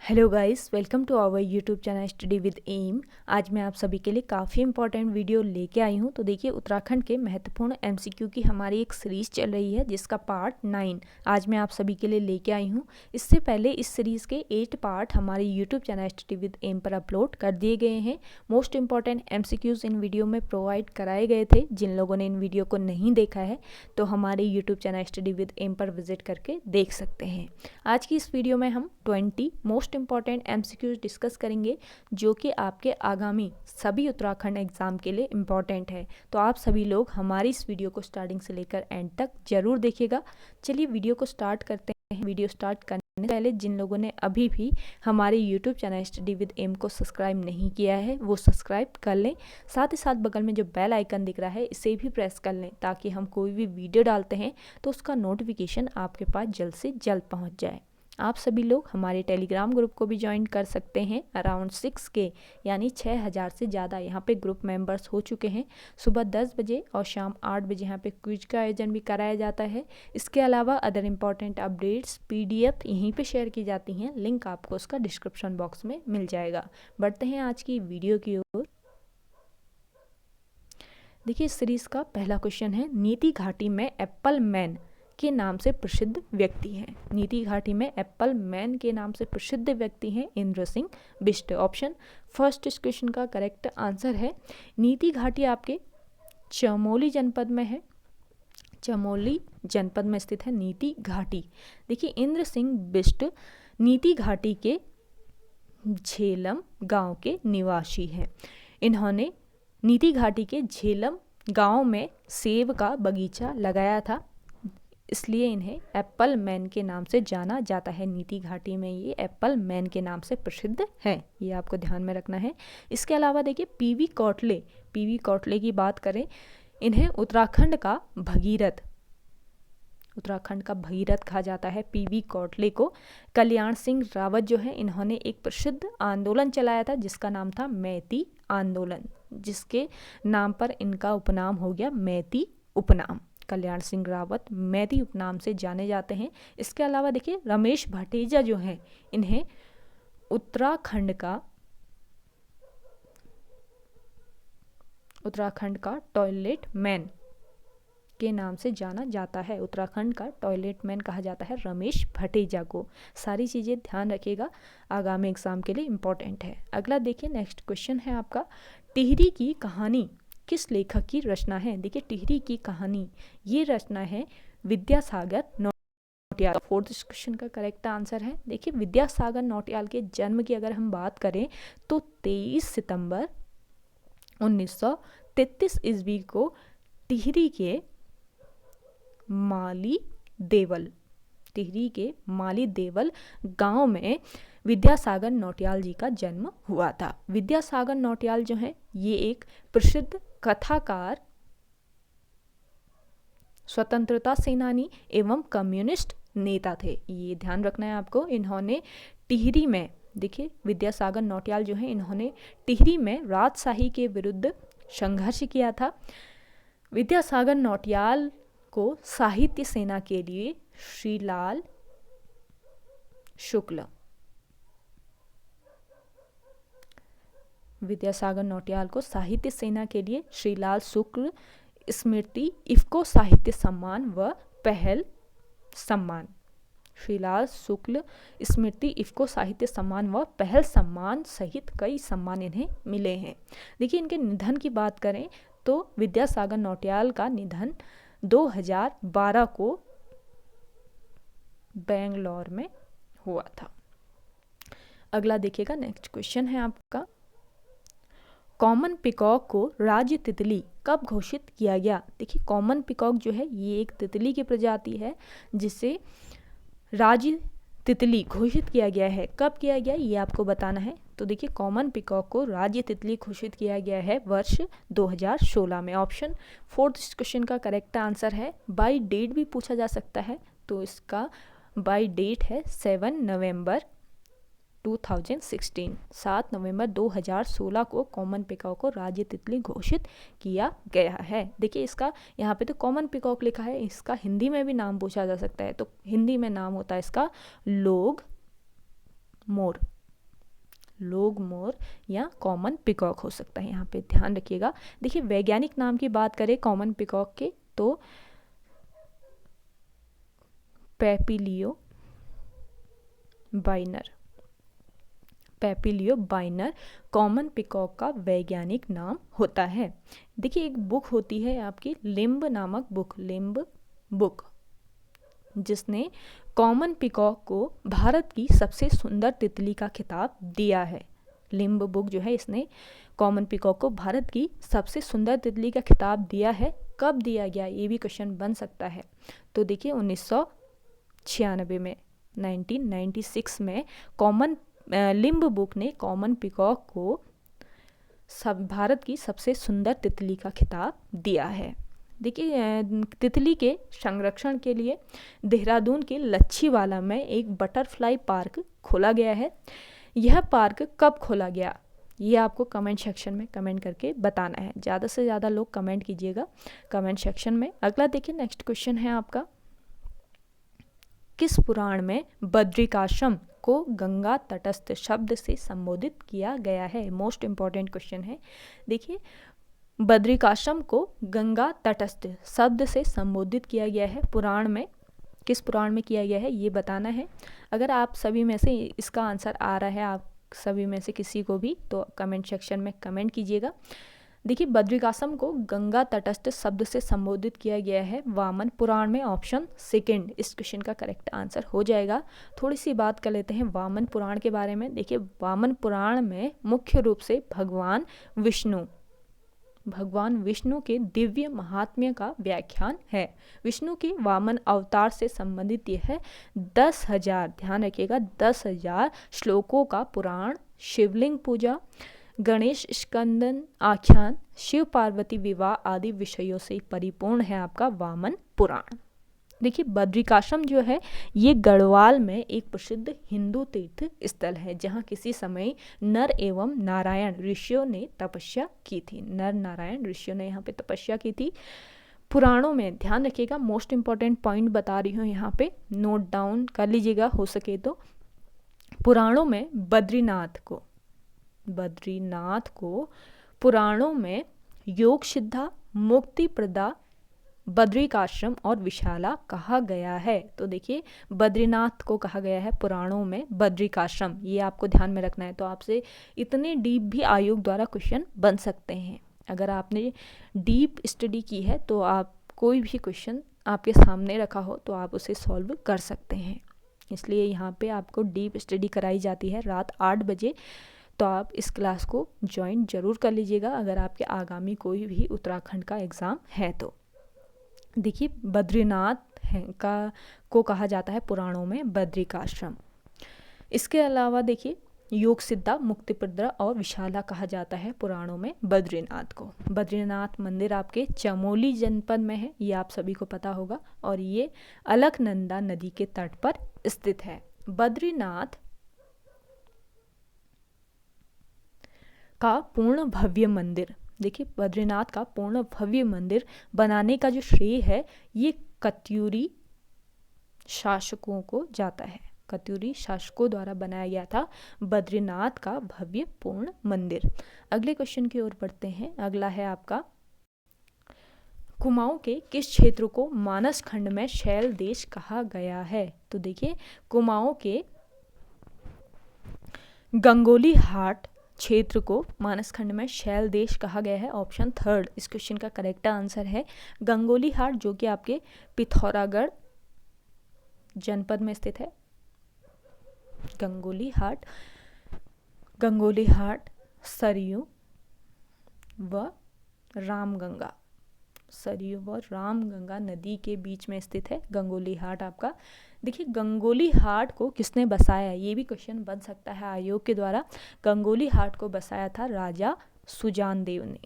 Hello guys, welcome to our YouTube channel study with M. आज मैं आप सभी के लिए काफ़ी इंपॉर्टेंट वीडियो लेके आई हूँ। तो देखिए, उत्तराखंड के महत्वपूर्ण एमसीक्यू की हमारी एक सीरीज़ चल रही है जिसका पार्ट 9 आज मैं आप सभी के लिए लेके आई हूँ। इससे पहले इस सीरीज़ के 8 पार्ट हमारे YouTube channel study with M पर अपलोड कर दिए गए हैं। मोस्ट इंपॉर्टेंट एमसीक्यूज़ इन वीडियो में प्रोवाइड कराए गए थे। जिन लोगों ने इन वीडियो को नहीं देखा है तो हमारे YouTube channel study with M पर विजिट करके देख सकते हैं। आज की इस वीडियो में हम 20 मोस्ट इंपॉर्टेंट एमसीक्यूज डिस्कस करेंगे जो कि आपके आगामी सभी उत्तराखंड एग्जाम के लिए इम्पॉर्टेंट है। तो आप सभी लोग हमारी इस वीडियो को स्टार्टिंग से लेकर एंड तक जरूर देखिएगा। चलिए वीडियो को स्टार्ट करते हैं। वीडियो स्टार्ट करने से पहले जिन लोगों ने अभी भी हमारे YouTube channel study with M को सब्सक्राइब नहीं किया है वो सब्सक्राइब कर लें। साथ ही साथ बगल में जो बेल आइकन दिख रहा है इसे भी प्रेस कर लें ताकि हम कोई भी वीडियो डालते हैं तो उसका नोटिफिकेशन आपके पास जल्द से जल्द पहुंच जाए। आप सभी लोग हमारे टेलीग्राम ग्रुप को भी ज्वाइन कर सकते हैं। अराउंड 6K यानी 6000 से ज़्यादा यहाँ पे ग्रुप मेंबर्स हो चुके हैं। सुबह 10 बजे और शाम 8 बजे यहाँ पे क्विज का आयोजन भी कराया जाता है। इसके अलावा अदर इम्पॉर्टेंट अपडेट्स PDF यहीं पे शेयर की जाती हैं। लिंक आपको उसका डिस्क्रिप्शन बॉक्स में मिल जाएगा। बढ़ते हैं आज की वीडियो की ओर। देखिए, इस सीरीज़ का पहला क्वेश्चन है, नीति घाटी में एप्पल मैन के नाम से प्रसिद्ध व्यक्ति हैं। नीति घाटी में एप्पल मैन के नाम से प्रसिद्ध व्यक्ति हैं इंद्र सिंह बिष्ट। ऑप्शन फर्स्ट इस क्वेश्चन का करेक्ट आंसर है। नीति घाटी आपके चमोली जनपद में है। चमोली जनपद में स्थित है नीति घाटी। देखिए, इंद्र सिंह बिष्ट नीति घाटी के झेलम गांव के निवासी हैं। इन्होंने नीति घाटी के झेलम गांव में सेब का बगीचा लगाया था, इसलिए इन्हें एप्पल मैन के नाम से जाना जाता है। नीति घाटी में ये एप्पल मैन के नाम से प्रसिद्ध है, ये आपको ध्यान में रखना है। इसके अलावा देखिए, पीवी कोटले की बात करें, इन्हें उत्तराखंड का भगीरथ कहा जाता है। पीवी कोटले को कल्याण सिंह रावत जो है, इन्होंने एक प्रसिद्ध आंदोलन चलाया था जिसका नाम था मैती आंदोलन, जिसके नाम पर इनका उपनाम हो गया मैती उपनाम। कल्याण सिंह रावत मैती उपनाम से जाने जाते हैं। इसके अलावा देखिए, रमेश भटेजा जो हैं, इन्हें उत्तराखंड का टॉयलेट मैन के नाम से जाना जाता है। उत्तराखंड का टॉयलेट मैन कहा जाता है रमेश भटेजा को। सारी चीज़ें ध्यान रखिएगा, आगामी एग्जाम के लिए इम्पोर्टेंट है। अगला देखिए, नेक्स्ट क्वेश्चन है आपका, टिहरी की कहानी किस लेखक की रचना है। देखिए, टिहरी की कहानी ये रचना है विद्यासागर नौटियाल। फोर्थ क्वेश्चन का करेक्ट आंसर है। देखिए, विद्यासागर नौटियाल के जन्म की अगर हम बात करें तो 23 सितंबर 1933 ईस्वी को टिहरी के माली देवल गांव में विद्यासागर नौटियाल जी का जन्म हुआ था। विद्यासागर नौटियाल जो है ये एक प्रसिद्ध कथाकार, स्वतंत्रता सेनानी एवं कम्युनिस्ट नेता थे। ये ध्यान रखना है आपको। इन्होंने टिहरी में, देखिए, विद्यासागर नौटियाल जो है, इन्होंने टिहरी में राजशाही के विरुद्ध संघर्ष किया था। विद्यासागर नौटियाल को साहित्य सेना के लिए श्रीलाल शुक्ल स्मृति इफ्को साहित्य सम्मान व पहल सम्मान, श्रीलाल शुक्ल स्मृति इफ्को साहित्य सम्मान व पहल सम्मान सहित कई सम्मान इन्हें मिले हैं। देखिए, इनके निधन की बात करें तो विद्यासागर नौटियाल का निधन 2012 को बेंगलोर में हुआ था। अगला देखिएगा, नेक्स्ट क्वेश्चन है आपका, कॉमन पिकॉक को राज्य तितली कब घोषित किया गया। देखिए, कॉमन पिकॉक जो है ये एक तितली की प्रजाति है जिसे राज्य तितली घोषित किया गया है। कब किया गया ये आपको बताना है। तो देखिए, कॉमन पिकॉक को राज्य तितली घोषित किया गया है वर्ष 2016 में। ऑप्शन फोर्थ इस क्वेश्चन का करेक्ट आंसर है। बाय डेट भी पूछा जा सकता है, तो इसका बाय डेट है 7 नवंबर 2016। 7 नवंबर 2016 को कॉमन पिकॉक को राज्य तितली घोषित किया गया है। देखिए, इसका यहाँ पे तो कॉमन पिकॉक लिखा है, इसका हिंदी में भी नाम पूछा जा सकता है। तो हिंदी में नाम होता है इसका लोग मोर। लोग मोर या कॉमन पिकॉक हो सकता है, यहाँ पे ध्यान रखिएगा। देखिए वैज्ञानिक नाम की बात करें कॉमन पिकॉक के तो पैपिलियो बाइनर कॉमन पिकॉक का वैज्ञानिक नाम होता है। देखिए एक बुक होती है आपकी लिम्ब नामक बुक, जिसने कॉमन पिकॉक को भारत की सबसे सुंदर तितली का खिताब दिया है। लिम्ब बुक जो है इसने कॉमन पिकॉक को भारत की सबसे सुंदर तितली का खिताब दिया है। कब दिया गया ये भी क्वेश्चन बन सकता है। तो देखिए 1996 में 1996 में लिम्ब बुक ने कॉमन पिकॉक को भारत की सबसे सुंदर तितली का खिताब दिया है। देखिए तितली के संरक्षण के लिए देहरादून के लच्छीवाला में एक बटरफ्लाई पार्क खोला गया है। यह पार्क कब खोला गया ये आपको कमेंट सेक्शन में कमेंट करके बताना है। ज़्यादा से ज़्यादा लोग कमेंट कीजिएगा कमेंट सेक्शन में। अगला देखिए नेक्स्ट क्वेश्चन है आपका, किस पुराण में बद्रिकाश्रम को गंगा तटस्थ शब्द से संबोधित किया गया है? मोस्ट इंपॉर्टेंट क्वेश्चन है। देखिए बद्रिकाश्रम को गंगा तटस्थ शब्द से संबोधित किया गया है पुराण में, किस पुराण में किया गया है ये बताना है। अगर आप सभी में से इसका आंसर आ रहा है, आप सभी में से किसी को भी, तो कमेंट सेक्शन में कमेंट कीजिएगा। देखिए बद्रिकाश्रम को गंगा तटस्थ शब्द से संबोधित किया गया है वामन पुराण में, ऑप्शन सेकंड इस क्वेश्चन का करेक्ट आंसर हो जाएगा। थोड़ी सी बात कर लेते हैं वामन पुराण के बारे में। देखिए वामन पुराण में मुख्य रूप से भगवान विष्णु के दिव्य महात्म्य का व्याख्यान है। विष्णु के वामन अवतार से संबंधित यह है 10,000, ध्यान रखिएगा 10,000 श्लोकों का पुराण शिवलिंग पूजा, गणेश स्कंदन आख्यान, शिव पार्वती विवाह आदि विषयों से परिपूर्ण है आपका वामन पुराण। देखिए बद्रिकाश्रम जो है ये गढ़वाल में एक प्रसिद्ध हिंदू तीर्थ स्थल है, जहाँ किसी समय नर एवं नारायण ऋषियों ने तपस्या की थी। नर नारायण ऋषियों ने यहाँ पे तपस्या की थी। पुराणों में ध्यान रखिएगा, मोस्ट इंपॉर्टेंट पॉइंट बता रही हूँ यहाँ पे, नोट डाउन कर लीजिएगा हो सके तो। पुराणों में बद्रीनाथ को पुराणों में योग सिद्धा, मुक्ति प्रदा, बद्रिकाश्रम और विशाला कहा गया है। तो देखिए बद्रीनाथ को कहा गया है पुराणों में बद्रिकाश्रम, ये आपको ध्यान में रखना है। तो आपसे इतने डीप भी आयोग द्वारा क्वेश्चन बन सकते हैं। अगर आपने डीप स्टडी की है तो आप कोई भी क्वेश्चन आपके सामने रखा हो तो आप उसे सॉल्व कर सकते हैं। इसलिए यहाँ पे आपको डीप स्टडी कराई जाती है रात 8 बजे। तो आप इस क्लास को ज्वाइन जरूर कर लीजिएगा अगर आपके आगामी कोई भी उत्तराखंड का एग्ज़ाम है तो। देखिए बद्रीनाथ को कहा जाता है पुराणों में बद्रिकाश्रम। इसके अलावा देखिए योग सिद्धा, मुक्तिप्रदा और विशाला कहा जाता है पुराणों में बद्रीनाथ को। बद्रीनाथ मंदिर आपके चमोली जनपद में है, ये आप सभी को पता होगा, और ये अलकनंदा नदी के तट पर स्थित है। बद्रीनाथ का पूर्ण भव्य मंदिर, देखिए बद्रीनाथ का पूर्ण भव्य मंदिर बनाने का जो श्रेय है ये कत्यूरी शासकों को जाता है। कत्यूरी शासकों द्वारा बनाया गया था बद्रीनाथ का भव्य पूर्ण मंदिर। अगले क्वेश्चन की ओर बढ़ते हैं। अगला है आपका, कुमाऊं के किस क्षेत्र को मानस खंड में शैल देश कहा गया है? तो देखिए कुमाऊं के गंगोली हाट क्षेत्र को मानस खंड में शैल देश कहा गया है, ऑप्शन थर्ड इस क्वेश्चन का करेक्ट आंसर है। गंगोली हाट जो कि आपके पिथौरागढ़ जनपद में स्थित है। गंगोली हाट सरयू व रामगंगा नदी के बीच में स्थित है गंगोली हाट आपका। देखिए गंगोली हाट को किसने बसाया, ये भी क्वेश्चन बन सकता है आयोग के द्वारा। गंगोली हाट को बसाया था राजा सुजान देव ने।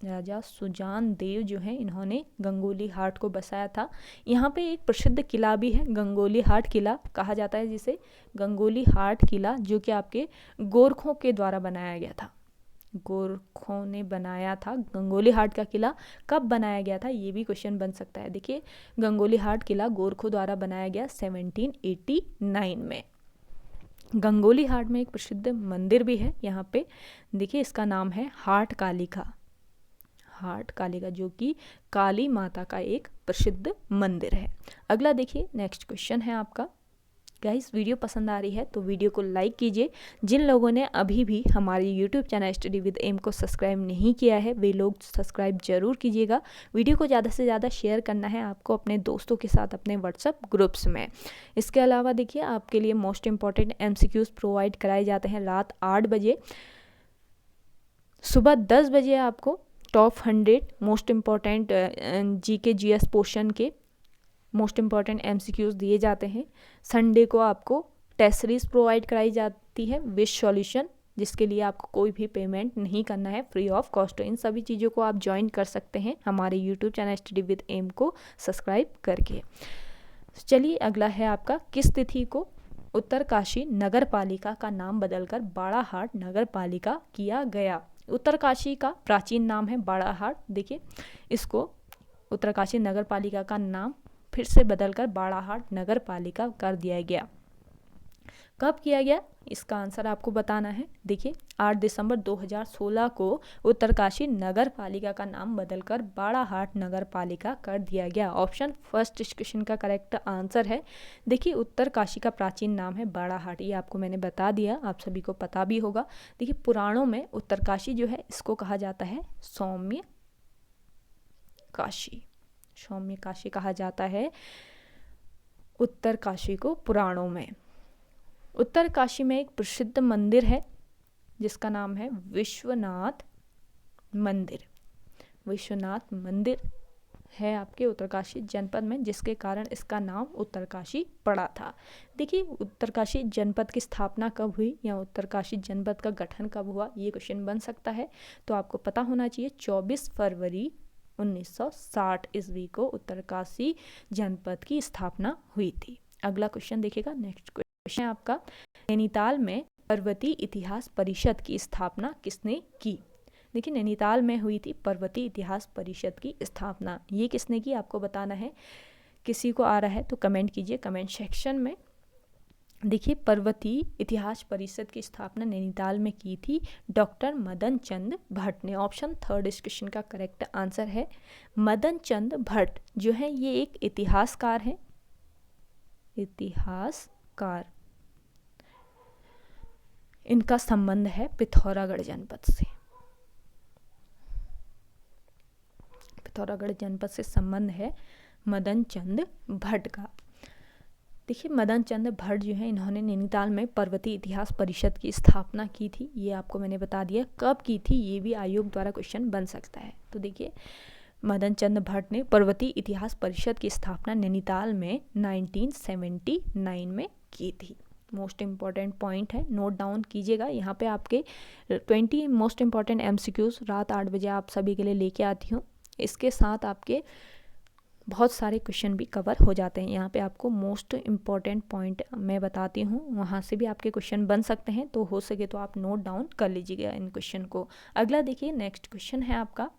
राजा सुजान देव जो है इन्होंने गंगोली हाट को बसाया था। यहाँ पे एक प्रसिद्ध किला भी है, गंगोली हाट किला कहा जाता है जिसे। गंगोली हाट किला जो कि आपके गोरखों के द्वारा बनाया गया था। गोरखों ने बनाया था गंगोली हाट का किला। कब बनाया गया था ये भी क्वेश्चन बन सकता है। देखिए गंगोली हाट किला गोरखों द्वारा बनाया गया 1789 में। गंगोली हाट में एक प्रसिद्ध मंदिर भी है यहाँ पे, देखिए इसका नाम है हाट कालिका। हाट कालिका जो कि काली माता का एक प्रसिद्ध मंदिर है। अगला देखिए नेक्स्ट क्वेश्चन है आपका। गाइस वीडियो पसंद आ रही है तो वीडियो को लाइक कीजिए। जिन लोगों ने अभी भी हमारे YouTube channel study with M को सब्सक्राइब नहीं किया है वे लोग सब्सक्राइब जरूर कीजिएगा। वीडियो को ज़्यादा से ज़्यादा शेयर करना है आपको अपने दोस्तों के साथ अपने व्हाट्सएप ग्रुप्स में। इसके अलावा देखिए आपके लिए मोस्ट इंपॉर्टेंट MCQs प्रोवाइड कराए जाते हैं रात 8 बजे। सुबह 10 बजे आपको top 100 most important GK GS portion के मोस्ट इम्पॉर्टेंट MCQs दिए जाते हैं। संडे को आपको टेस्ट सीरीज प्रोवाइड कराई जाती है विद सॉल्यूशन, जिसके लिए आपको कोई भी पेमेंट नहीं करना है, फ्री ऑफ कॉस्ट। इन सभी चीज़ों को आप ज्वाइन कर सकते हैं हमारे YouTube channel study with M को सब्सक्राइब करके। चलिए अगला है आपका, किस तिथि को उत्तरकाशी नगर पालिका का नाम बदलकर बाड़ाहाट नगर पालिका किया गया? उत्तरकाशी का प्राचीन नाम है बाड़ाहाट। देखिए इसको उत्तरकाशी नगर पालिका का नाम फिर से बदलकर बाड़ाहाट नगर पालिका कर दिया गया। कब किया गया इसका आंसर आपको बताना है। देखिए 8 दिसंबर 2016 को उत्तरकाशी नगर पालिका का नाम बदलकर बाड़ाहाट नगर पालिका कर दिया गया। ऑप्शन फर्स्ट इस क्वेश्चन का करेक्ट आंसर है। देखिए उत्तरकाशी का प्राचीन नाम है बाड़ाहाट, ये आपको मैंने बता दिया, आप सभी को पता भी होगा। देखिए पुराणों में उत्तरकाशी जो है इसको कहा जाता है सौम्य काशी। सौम्य काशी कहा जाता है उत्तरकाशी को पुराणों में। उत्तरकाशी में एक प्रसिद्ध मंदिर है जिसका नाम है विश्वनाथ मंदिर। विश्वनाथ मंदिर है आपके उत्तरकाशी जनपद में, जिसके कारण इसका नाम उत्तरकाशी पड़ा था। देखिए उत्तरकाशी जनपद की स्थापना कब हुई या उत्तरकाशी जनपद का गठन कब हुआ, ये क्वेश्चन बन सकता है। तो आपको पता होना चाहिए 24 फरवरी 1960 ईस्वी को उत्तरकाशी जनपद की स्थापना हुई थी। अगला क्वेश्चन देखिएगा, नेक्स्ट क्वेश्चन है आपका, नैनीताल में पर्वतीय इतिहास परिषद की स्थापना किसने की? देखिए नैनीताल में हुई थी पर्वतीय इतिहास परिषद की स्थापना, ये किसने की आपको बताना है। किसी को आ रहा है तो कमेंट कीजिए कमेंट सेक्शन में। देखिए पर्वतीय इतिहास परिषद की स्थापना नैनीताल में की थी डॉक्टर मदन चंद भट्ट ने। ऑप्शन थर्ड इस क्वेश्चन का करेक्ट आंसर है। मदन चंद भट्ट जो है ये एक इतिहासकार हैं, इतिहासकार। इनका संबंध है पिथौरागढ़ जनपद से। पिथौरागढ़ जनपद से संबंध है मदन चंद भट्ट का। देखिए मदन चंद भट्ट जो है इन्होंने नैनीताल में पर्वतीय इतिहास परिषद की स्थापना की थी, ये आपको मैंने बता दिया। कब की थी ये भी आयोग द्वारा क्वेश्चन बन सकता है। तो देखिए मदन चंद भट्ट ने पर्वतीय इतिहास परिषद की स्थापना नैनीताल में 1979 में की थी। मोस्ट इम्पॉर्टेंट पॉइंट है, नोट डाउन कीजिएगा। यहाँ पे आपके 20 मोस्ट इम्पॉर्टेंट MCQs रात 8 बजे आप सभी के लिए लेके आती हूँ। इसके साथ आपके बहुत सारे क्वेश्चन भी कवर हो जाते हैं। यहाँ पे आपको मोस्ट इम्पॉर्टेंट पॉइंट मैं बताती हूँ, वहाँ से भी आपके क्वेश्चन बन सकते हैं, तो हो सके तो आप नोट डाउन कर लीजिएगा इन क्वेश्चन को। अगला देखिए नेक्स्ट क्वेश्चन है आपका,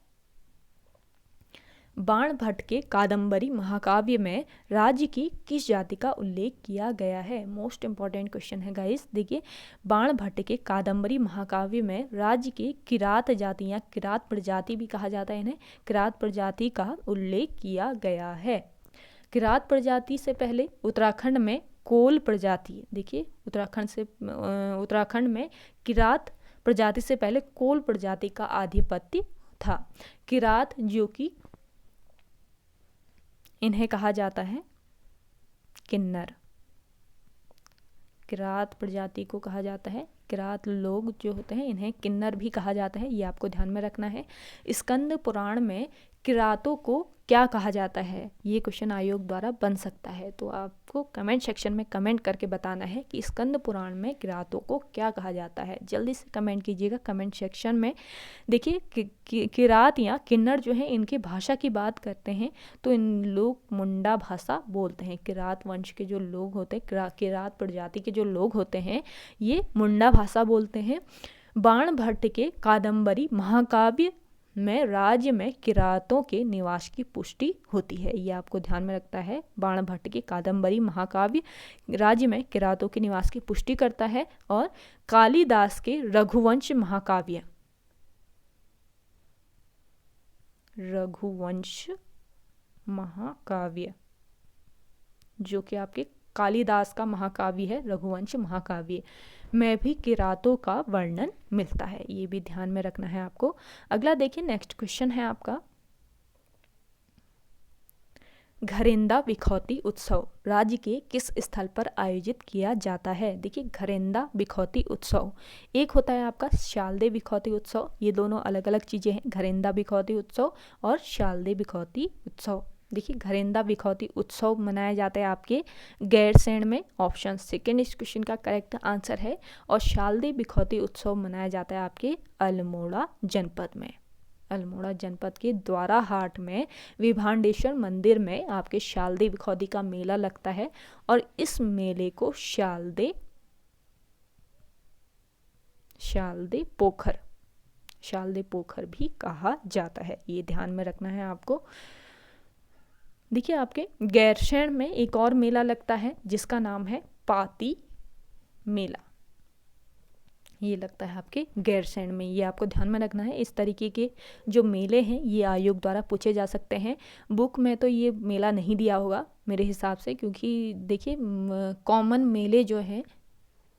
बाण भट्ट के कादम्बरी महाकाव्य में राज्य की किस जाति का उल्लेख किया गया है? मोस्ट इंपॉर्टेंट क्वेश्चन है गाइस। देखिए बाण भट्ट के कादम्बरी महाकाव्य में राज्य की किरात जाति या किरात प्रजाति भी कहा जाता है इन्हें, किरात प्रजाति का उल्लेख किया गया है। किरात प्रजाति से पहले उत्तराखंड में कोल प्रजाति, देखिए उत्तराखंड में किरात प्रजाति से पहले कोल प्रजाति का आधिपत्य था। किरात जो कि इन्हें कहा जाता है किन्नर। किरात प्रजाति को कहा जाता है, किरात लोग जो होते हैं इन्हें किन्नर भी कहा जाता है, ये आपको ध्यान में रखना है। स्कंद पुराण में किरातों को क्या कहा जाता है, ये क्वेश्चन आयोग द्वारा बन सकता है। तो आपको कमेंट सेक्शन में कमेंट करके बताना है कि स्कंद पुराण में किरातों को क्या कहा जाता है। जल्दी से कमेंट कीजिएगा कमेंट सेक्शन में। देखिए किरात या किन्नर जो है इनकी भाषा की बात करते हैं तो इन लोग मुंडा भाषा बोलते हैं। किरात वंश के जो लोग होते हैं, किरात प्रजाति के जो लोग होते हैं ये मुंडा भाषा बोलते हैं। बाण भट्ट के कादम्बरी महाकाव्य में राज्य में किरातों के निवास की पुष्टि होती है। ये आपको ध्यान में रखता है। बाणभट्ट की कादंबरी महाकाव्य राज्य में किरातों के निवास की पुष्टि करता है। और कालिदास के रघुवंश महाकाव्य, रघुवंश महाकाव्य जो कि आपके कालिदास का महाकाव्य है, रघुवंश महाकाव्य में भी किरातों का वर्णन मिलता है। ये भी ध्यान में रखना है आपको। अगला देखिए, नेक्स्ट क्वेश्चन है आपका, घरेंदा बिखौती उत्सव राज्य के किस स्थल पर आयोजित किया जाता है? देखिए, घरेंदा बिखौती उत्सव, एक होता है आपका शालदे बिखौती उत्सव, ये दोनों अलग अलग चीजें हैं, घरेंदा बिखौती उत्सव और शालदे बिखौती उत्सव। देखिए, घरेंदा बिखौती उत्सव मनाया जाता है आपके गैरसैंण में, ऑप्शन सेकेंड इस क्वेश्चन का करेक्ट आंसर है। और शालदे बिखौती उत्सव मनाया जाता है आपके अल्मोड़ा जनपद में, अल्मोड़ा जनपद के द्वाराहाट में विभांडेश्वर मंदिर में आपके शालदे बिखौती का मेला लगता है। और इस मेले को शालदे पोखर भी कहा जाता है। ये ध्यान में रखना है आपको। देखिए, आपके गैरसैंण में एक और मेला लगता है जिसका नाम है पाती मेला, ये लगता है आपके गैरसैंण में। ये आपको ध्यान में रखना है। इस तरीके के जो मेले हैं ये आयोग द्वारा पूछे जा सकते हैं। बुक में तो ये मेला नहीं दिया होगा मेरे हिसाब से, क्योंकि देखिए कॉमन मेले जो हैं,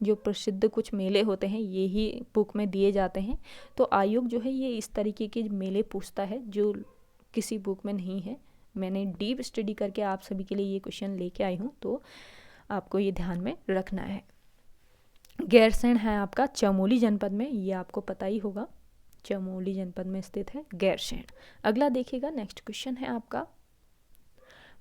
जो प्रसिद्ध कुछ मेले होते हैं, ये ही बुक में दिए जाते हैं। तो आयोग जो है ये इस तरीके के मेले पूछता है जो किसी बुक में नहीं है। मैंने डीप स्टडी करके आप सभी के लिए ये क्वेश्चन लेके आई हूँ, तो आपको ये ध्यान में रखना है। गैरसैंण है आपका चमोली जनपद में, ये आपको पता ही होगा, चमोली जनपद में स्थित है गैरसैंण। अगला देखिएगा, नेक्स्ट क्वेश्चन है आपका,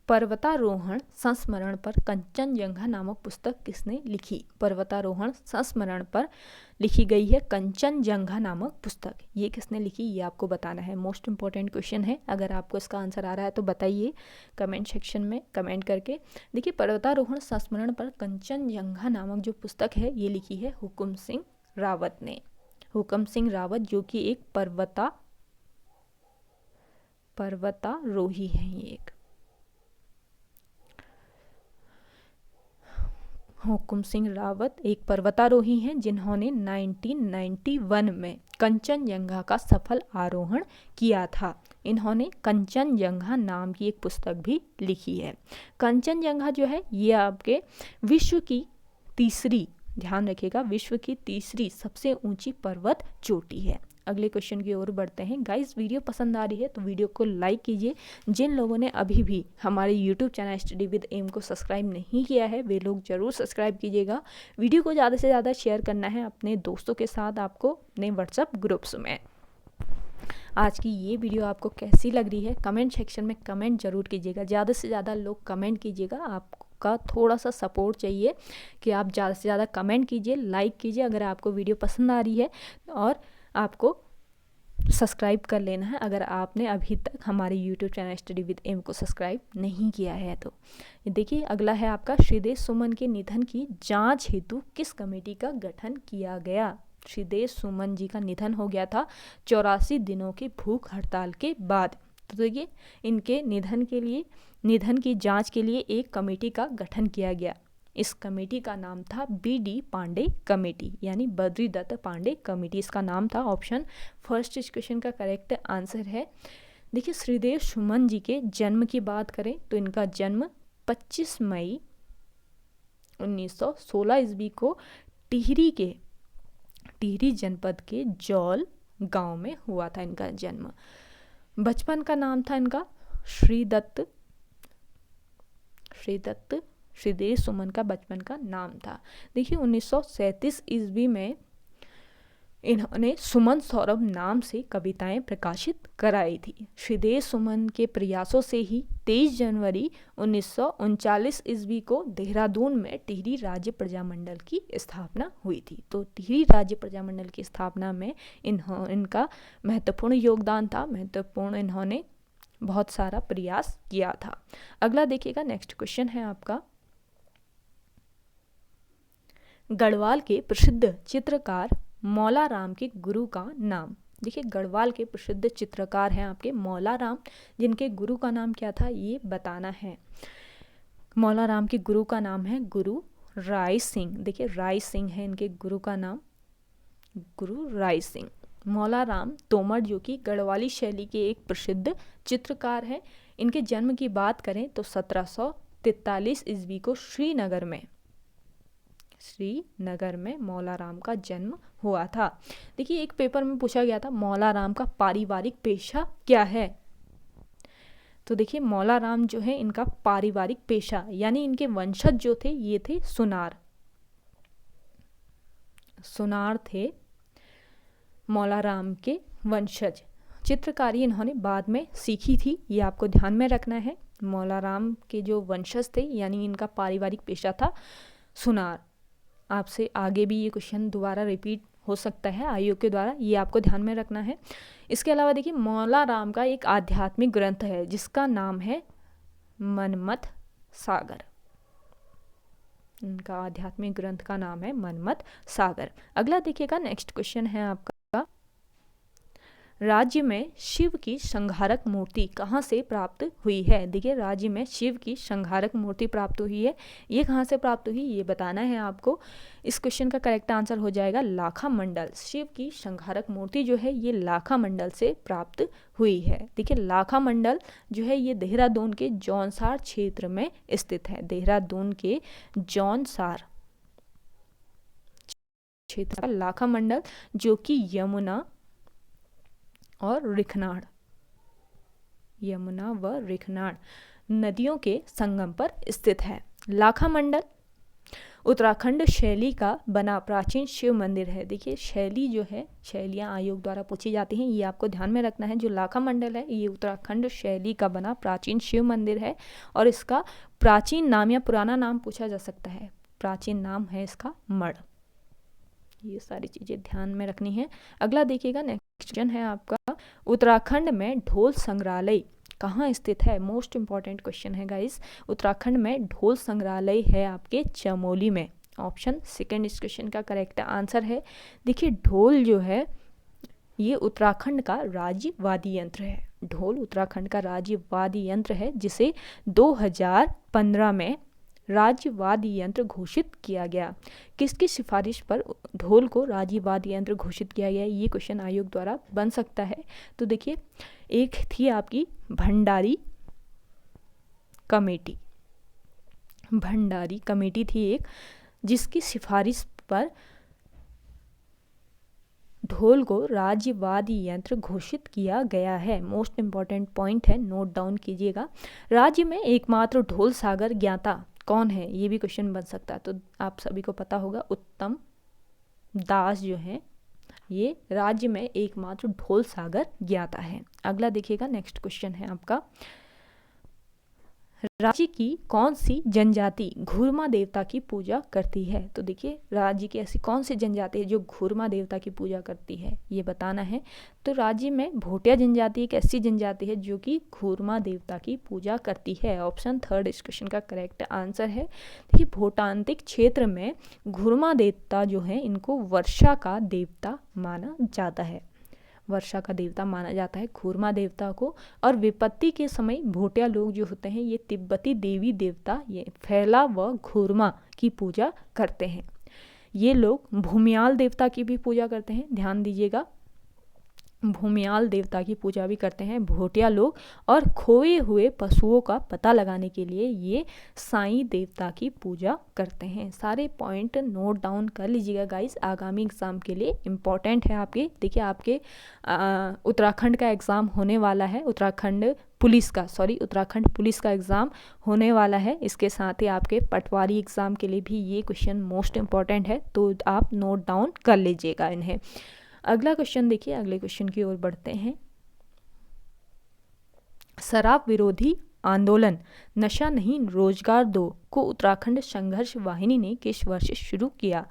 पर्वतारोहण संस्मरण पर कंचनजंघा नामक पुस्तक किसने लिखी? पर्वतारोहण संस्मरण पर लिखी गई है कंचनजंघा नामक पुस्तक, ये किसने लिखी ये आपको बताना है। मोस्ट इंपॉर्टेंट क्वेश्चन है, अगर आपको इसका आंसर आ रहा है तो बताइए कमेंट सेक्शन में कमेंट करके। देखिए, पर्वतारोहण संस्मरण पर कंचनजंघा नामक जो पुस्तक है ये लिखी है हुकुम सिंह रावत ने। हुकुम सिंह रावत जो कि एक पर्वतारोही है, ये एक हुकुम सिंह रावत एक पर्वतारोही हैं जिन्होंने 1991 में कंचनजंघा का सफल आरोहण किया था। इन्होंने कंचनजंघा नाम की एक पुस्तक भी लिखी है। कंचनजंघा जो है ये आपके विश्व की तीसरी, ध्यान रखिएगा, विश्व की तीसरी सबसे ऊंची पर्वत चोटी है। अगले क्वेश्चन की ओर बढ़ते हैं। गाइस, वीडियो पसंद आ रही है तो वीडियो को लाइक कीजिए। जिन लोगों ने अभी भी हमारे YouTube channel study with M को सब्सक्राइब नहीं किया है वे लोग जरूर सब्सक्राइब कीजिएगा। वीडियो को ज़्यादा से ज़्यादा शेयर करना है अपने दोस्तों के साथ, आपको अपने व्हाट्सएप ग्रुप्स में। आज की ये वीडियो आपको कैसी लग रही है कमेंट सेक्शन में कमेंट जरूर कीजिएगा। ज़्यादा से ज़्यादा लोग कमेंट कीजिएगा, आपका थोड़ा सा सपोर्ट चाहिए कि आप ज़्यादा से ज़्यादा कमेंट कीजिए, लाइक कीजिए अगर आपको वीडियो पसंद आ रही है, और आपको सब्सक्राइब कर लेना है अगर आपने अभी तक हमारे YouTube channel study with M को सब्सक्राइब नहीं किया है तो। देखिए, अगला है आपका, श्रीदेश सुमन के निधन की जांच हेतु किस कमेटी का गठन किया गया? श्रीदेश सुमन जी का निधन हो गया था 84 दिनों की भूख हड़ताल के बाद। तो देखिए, इनके निधन की जांच के लिए एक कमेटी का गठन किया गया। इस कमेटी का नाम था BD पांडे कमेटी, यानी बद्रीदत्त पांडे कमेटी इसका नाम था। ऑप्शन फर्स्ट इस क्वेश्चन का करेक्ट आंसर है। देखिए, श्रीदेश सुमन जी के जन्म की बात करें तो इनका जन्म 25 मई 1916 ईस्वी को टिहरी जनपद के जौल गांव में हुआ था इनका जन्म। बचपन का नाम था इनका श्रीदेश सुमन का बचपन का नाम था। देखिए, 1937 ईस्वी में इन्होंने सुमन सौरभ नाम से कविताएं प्रकाशित कराई थी। श्रीदेश सुमन के प्रयासों से ही 23 जनवरी 1939 ईस्वी को देहरादून में टिहरी राज्य प्रजामंडल की स्थापना हुई थी। तो टिहरी राज्य प्रजामंडल की स्थापना में इनका महत्वपूर्ण योगदान था, इन्होंने बहुत सारा प्रयास किया था। अगला देखिएगा, नेक्स्ट क्वेश्चन है आपका, गढ़वाल के प्रसिद्ध चित्रकार मौला राम के गुरु का नाम? देखिए गढ़वाल के प्रसिद्ध चित्रकार हैं आपके मौला राम, जिनके गुरु का नाम क्या था ये बताना है। मौला राम के गुरु का नाम है गुरु राय सिंह। देखिए राय सिंह है इनके गुरु का नाम, गुरु राय सिंह। मौला राम तोमर जो कि गढ़वाली शैली के एक प्रसिद्ध चित्रकार हैं। इनके जन्म की बात करें तो 1743 ईस्वी को श्रीनगर में मौला राम का जन्म हुआ था। देखिए एक पेपर में पूछा गया था मौला राम का पारिवारिक पेशा क्या है, तो देखिए मौला राम जो है इनका पारिवारिक पेशा यानी इनके वंशज जो थे ये थे सुनार थे मौला राम के वंशज। चित्रकारी इन्होंने बाद में सीखी थी, ये आपको ध्यान में रखना है। मौला राम के जो वंशज थे यानी इनका पारिवारिक पेशा था सुनार। आपसे आगे भी ये क्वेश्चन दोबारा रिपीट हो सकता है आयोग के द्वारा, ये आपको ध्यान में रखना है। इसके अलावा देखिए मौला राम का एक आध्यात्मिक ग्रंथ है जिसका नाम है मनमथ सागर। इनका आध्यात्मिक ग्रंथ का नाम है मनमथ सागर। अगला देखिएगा नेक्स्ट क्वेश्चन है आपका, राज्य में शिव की संहारक मूर्ति कहाँ से प्राप्त हुई है। देखिए राज्य में शिव की संहारक मूर्ति प्राप्त हुई है, ये कहाँ से प्राप्त हुई ये बताना है आपको। इस क्वेश्चन का करेक्ट आंसर हो जाएगा लाखा मंडल। शिव की संहारक मूर्ति जो है ये लाखा मंडल से प्राप्त हुई है। देखिए लाखा मंडल जो है ये देहरादून के जौनसार क्षेत्र में स्थित है। देहरादून के जौनसार क्षेत्र का लाखा मंडल जो कि यमुना व रिखनाड़ नदियों के संगम पर स्थित है। लाखा मंडल उत्तराखंड शैली का बना प्राचीन शिव मंदिर है। देखिए शैली जो है, शैलियाँ आयोग द्वारा पूछी जाती हैं, ये आपको ध्यान में रखना है। जो लाखा मंडल है ये उत्तराखंड शैली का बना प्राचीन शिव मंदिर है और इसका प्राचीन नाम या पुराना नाम पूछा जा सकता है। प्राचीन नाम है इसका मढ़। ये सारी चीज़ें ध्यान में रखनी है। अगला देखिएगा नेक्स्ट क्वेश्चन है आपका, उत्तराखंड में ढोल संग्रहालय कहाँ स्थित है। मोस्ट इंपॉर्टेंट क्वेश्चन है गाइस। उत्तराखंड में ढोल संग्रहालय है आपके चमोली में। ऑप्शन सेकंड इस क्वेश्चन का करेक्ट आंसर है। देखिए ढोल जो है ये उत्तराखंड का राज्य वाद्य यंत्र है। ढोल उत्तराखंड का राज्य वाद्य यंत्र है जिसे 2015 में राज्य वाद्य यंत्र घोषित किया गया। किसकी सिफारिश पर ढोल को राज्य वाद्य यंत्र घोषित किया गया, ये क्वेश्चन आयोग द्वारा बन सकता है। तो देखिए एक थी आपकी भंडारी कमेटी थी एक, जिसकी सिफारिश पर ढोल को राज्य वाद्य यंत्र घोषित किया गया है। मोस्ट इंपॉर्टेंट पॉइंट है, नोट डाउन कीजिएगा। राज्य में एकमात्र ढोल सागर ज्ञाता कौन है, ये भी क्वेश्चन बन सकता है। तो आप सभी को पता होगा उत्तम दास जो है ये राज्य में एकमात्र ढोल सागर ज्ञाता है। अगला देखिएगा नेक्स्ट क्वेश्चन है आपका, राज्य की कौन सी जनजाति घुरमा देवता की पूजा करती है। तो देखिए राज्य की ऐसी कौन सी जनजाति है जो घुरमा देवता की पूजा करती है, ये बताना है। तो राज्य में भोटिया जनजाति एक ऐसी जनजाति है जो कि घुरमा देवता की पूजा करती है। ऑप्शन थर्ड इस क्वेश्चन का करेक्ट आंसर है। देखिए भूटांतिक क्षेत्र में घुरमा देवता जो है इनको वर्षा का देवता माना जाता है। घुरमा देवता को। और विपत्ति के समय भोटिया लोग जो होते हैं ये तिब्बती देवी देवता ये फैला व घुरमा की पूजा करते हैं। ये लोग भूमियाल देवता की भी पूजा करते हैं, ध्यान दीजिएगा। भूमियाल देवता की पूजा भी करते हैं भोटिया लोग। और खोए हुए पशुओं का पता लगाने के लिए ये साईं देवता की पूजा करते हैं। सारे पॉइंट नोट डाउन कर लीजिएगा गाइस, आगामी एग्ज़ाम के लिए इम्पॉर्टेंट है आपके। देखिए आपके उत्तराखंड का एग्ज़ाम होने वाला है, उत्तराखंड पुलिस का एग्ज़ाम होने वाला है। इसके साथ ही आपके पटवारी एग्ज़ाम के लिए भी ये क्वेश्चन मोस्ट इम्पॉर्टेंट है, तो आप नोट डाउन कर लीजिएगा इन्हें। अगला क्वेश्चन देखिए, अगले क्वेश्चन की ओर बढ़ते हैं। शराब विरोधी आंदोलन नशा नहीं रोजगार दो को उत्तराखंड संघर्ष वाहिनी ने किस वर्ष शुरू किया।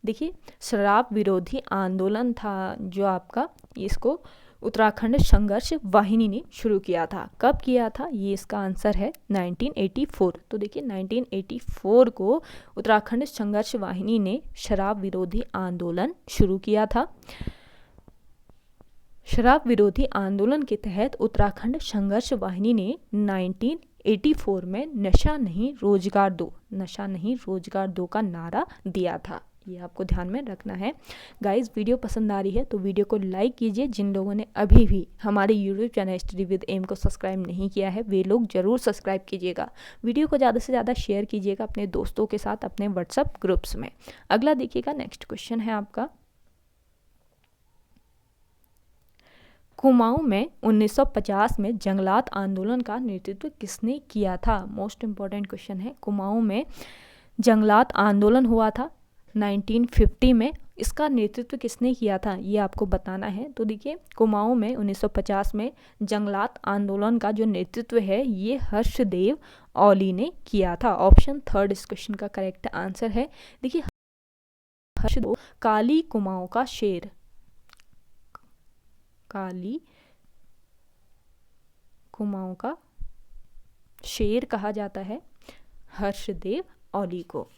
देखिए शराब विरोधी आंदोलन था जो आपका, इसको उत्तराखंड संघर्ष वाहिनी ने शुरू किया था। कब किया था, ये इसका आंसर है 1984। तो देखिए 1984 को उत्तराखंड संघर्ष वाहिनी ने शराब विरोधी आंदोलन शुरू किया था। शराब विरोधी आंदोलन के तहत उत्तराखंड संघर्ष वाहिनी ने 1984 में नशा नहीं रोजगार दो का नारा दिया था। ये आपको ध्यान में रखना है। गाइस, वीडियो पसंद आ रही है तो वीडियो को लाइक कीजिए। जिन लोगों ने अभी भी हमारे YouTube channel study with M को सब्सक्राइब नहीं किया है वे लोग ज़रूर सब्सक्राइब कीजिएगा। वीडियो को ज़्यादा से ज़्यादा शेयर कीजिएगा अपने दोस्तों के साथ, अपने व्हाट्सएप ग्रुप्स में। अगला देखिएगा, नेक्स्ट क्वेश्चन है आपका, कुमाऊं में 1950 में जंगलात आंदोलन का नेतृत्व किसने किया था? मोस्ट इम्पॉर्टेंट क्वेश्चन है। कुमाऊं में जंगलात आंदोलन हुआ था 1950 में, इसका नेतृत्व किसने किया था ये आपको बताना है। तो देखिए, कुमाऊं में 1950 में जंगलात आंदोलन का जो नेतृत्व है ये हर्षदेव औली ने किया था। ऑप्शन थर्ड इस क्वेश्चन का करेक्ट आंसर है। देखिए, हर्षदेव काली कुमाऊं का शेर, काली कुमाऊं का शेर कहा जाता है हर्षदेव औली को।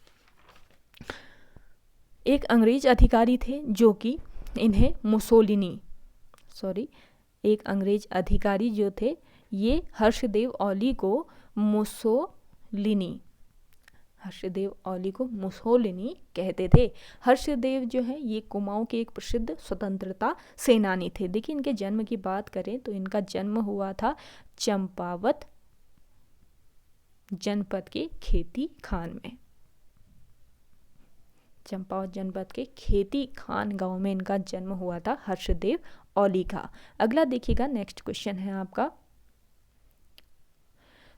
एक अंग्रेज अधिकारी थे जो कि इन्हें एक अंग्रेज अधिकारी जो थे ये हर्षदेव औली को मुसोलिनी कहते थे। हर्षदेव जो है ये कुमाऊं के एक प्रसिद्ध स्वतंत्रता सेनानी थे। देखिए, इनके जन्म की बात करें तो इनका जन्म हुआ था चंपावत जनपद के खेती खान में। चंपावत जनपद के खेती खान गांव में इनका जन्म हुआ था हर्षदेव औली का। अगला देखिएगा, नेक्स्ट क्वेश्चन है आपका,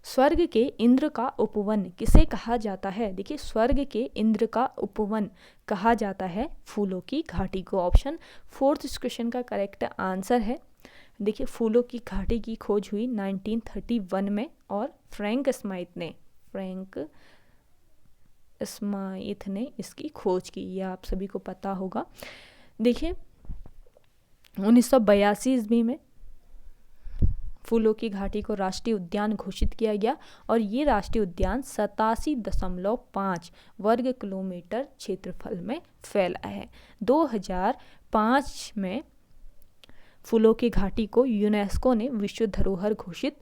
स्वर्ग के इंद्र का उपवन किसे कहा जाता है? देखिए, स्वर्ग के इंद्र का उपवन कहा जाता है फूलों की घाटी को। ऑप्शन फोर्थ इस क्वेश्चन का करेक्ट आंसर है। देखिए, फूलों की घाटी की खोज हुई 1931 में और फ्रैंक स्माइथ ने इसकी खोज की, यह आप सभी को पता होगा। देखिए, 1982 ईस्वी में फूलों की घाटी को राष्ट्रीय उद्यान घोषित किया गया और ये राष्ट्रीय उद्यान 87.5 वर्ग किलोमीटर क्षेत्रफल में फैला है। 2005 में फूलों की घाटी को यूनेस्को ने विश्व धरोहर घोषित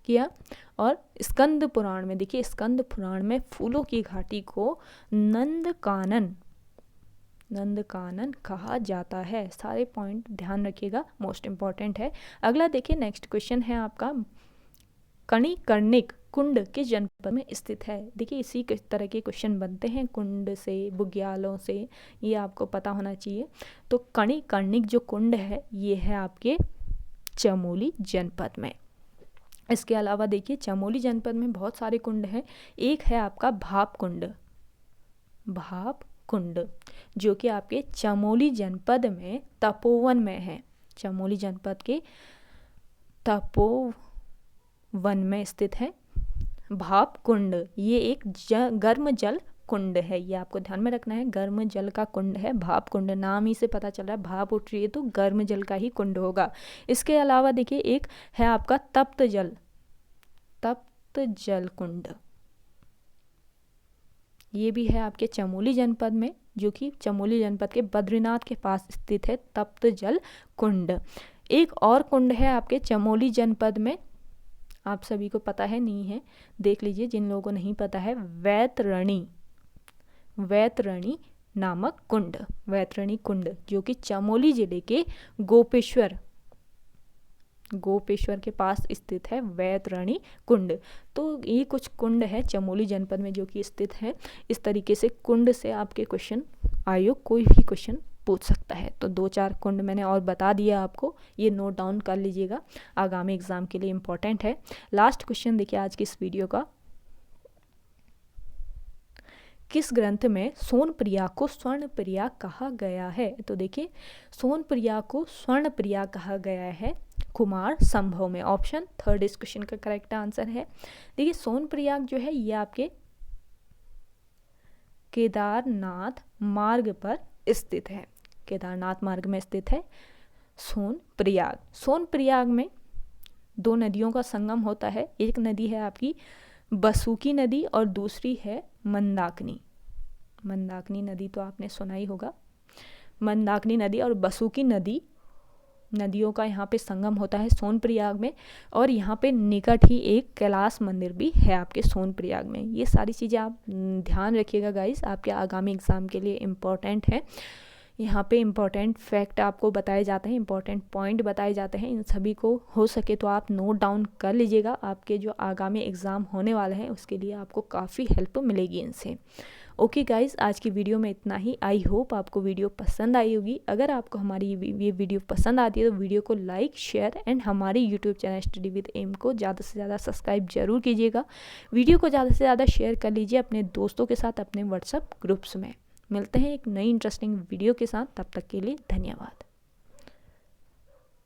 किया और स्कंद पुराण में, देखिए स्कंद पुराण में फूलों की घाटी को नंदकानन कहा जाता है। सारे पॉइंट ध्यान रखिएगा, मोस्ट इम्पॉर्टेंट है। अगला देखिए, नेक्स्ट क्वेश्चन है आपका, कणिकर्णिक कुंड किस जनपद में स्थित है? देखिए, इसी तरह के क्वेश्चन बनते हैं कुंड से, बुग्यालों से, ये आपको पता होना चाहिए। तो कणिकर्णिक जो कुंड है ये है आपके चमोली जनपद में। इसके अलावा देखिए, चमोली जनपद में बहुत सारे कुंड हैं। एक है आपका भाप कुंड जो कि आपके चमोली जनपद में तपोवन में है। चमोली जनपद के तपोवन में स्थित है भाप कुंड। ये एक गर्म जल कुंड है, ये आपको ध्यान में रखना है। गर्म जल का कुंड है भाप कुंड, नाम ही से पता चल रहा है भाप उठ रही है तो गर्म जल का ही कुंड होगा। इसके अलावा देखिए, एक है आपका तप्त जल कुंड, ये भी है आपके चमोली जनपद में, जो कि चमोली जनपद के बद्रीनाथ के पास स्थित है तप्त जल कुंड। एक और कुंड है आपके चमोली जनपद में, आप सभी को पता है, नहीं है देख लीजिए जिन लोगों को नहीं पता है, वैतरणी नामक कुंड, वैतरणी कुंड जो कि चमोली जिले के गोपेश्वर के पास स्थित है वैतरणी कुंड। तो ये कुछ कुंड है चमोली जनपद में जो कि स्थित है। इस तरीके से कुंड से आपके क्वेश्चन आयोग कोई भी क्वेश्चन पूछ सकता है। तो 2-4 कुंड मैंने और बता दिया आपको, ये नोट डाउन कर लीजिएगा, आगामी एग्जाम के लिए इम्पोर्टेंट है। लास्ट क्वेश्चन देखिए आज की इस वीडियो का, किस ग्रंथ में सोनप्रिया को स्वर्णप्रिया कहा गया है? तो देखिए, सोनप्रिया को स्वर्णप्रिया कहा गया है कुमार संभव में। ऑप्शन थर्ड इस क्वेश्चन का करेक्ट आंसर है। देखिए, सोनप्रयाग जो है ये आपके केदारनाथ मार्ग पर स्थित है, केदारनाथ मार्ग में स्थित है सोनप्रयाग में 2 नदियों का संगम होता है। एक नदी है आपकी बसुकी नदी और दूसरी है मंदाकिनी नदी, तो आपने सुना ही होगा। मंदाकिनी नदी और बसुकी नदी नदियों का यहाँ पे संगम होता है सोनप्रयाग में, और यहाँ पे निकट ही एक कैलाश मंदिर भी है आपके सोनप्रयाग में। ये सारी चीज़ें आप ध्यान रखिएगा गाइस, आपके आगामी एग्ज़ाम के लिए इम्पॉर्टेंट है। यहाँ पे इम्पॉर्टेंट फैक्ट आपको बताए जाते हैं, इम्पॉर्टेंट पॉइंट बताए जाते हैं, इन सभी को हो सके तो आप नोट डाउन कर लीजिएगा। आपके जो आगामी एग्ज़ाम होने वाले हैं उसके लिए आपको काफ़ी हेल्प मिलेगी इनसे। ओके गाइस, आज की वीडियो में इतना ही। आई होप आपको वीडियो पसंद आई होगी। अगर आपको हमारी ये वीडियो पसंद आती है तो वीडियो को लाइक, शेयर एंड हमारे YouTube channel study with M को ज़्यादा से ज़्यादा सब्सक्राइब जरूर कीजिएगा। वीडियो को ज़्यादा से ज़्यादा शेयर कर लीजिए अपने दोस्तों के साथ, अपने व्हाट्सएप ग्रुप्स में। मिलते हैं एक नई इंटरेस्टिंग वीडियो के साथ, तब तक के लिए धन्यवाद।